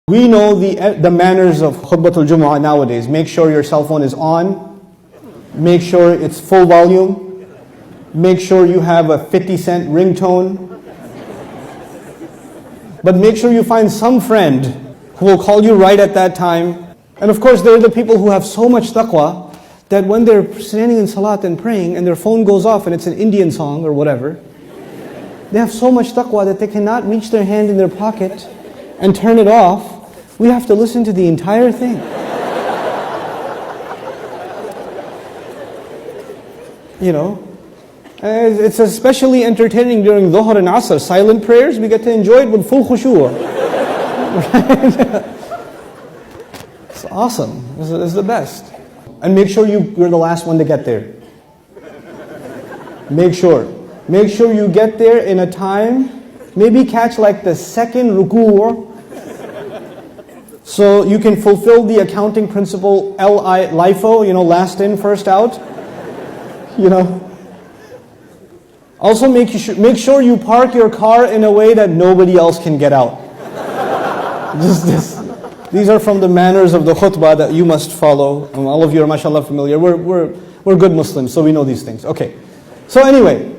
We know the manners of Khutbatul Jumu'ah nowadays. Make sure your cell phone is on. Make sure it's full volume. Make sure you have a 50-cent ringtone. But make sure you find some friend who will call you right at that time. And of course, there are the people who have so much taqwa that when they're standing in salat and praying and their phone goes off and it's an Indian song or whatever, they have so much taqwa that they cannot reach their hand in their pocket and turn it off. We have to listen to the entire thing. You know, it's especially entertaining during Dhuhr and Asr, silent prayers. We get to enjoy it with full khushu'. Right? It's awesome. It's the best. And make sure you're the last one to get there. Make sure you get there in a time. Maybe catch like the second ruku', so you can fulfill the accounting principle LIFO, last in, first out. Also make sure you park your car in a way that nobody else can get out. These are from the manners of the khutbah that you must follow. And all of you are mashallah familiar. We're good Muslims, so we know these things. Okay. So anyway,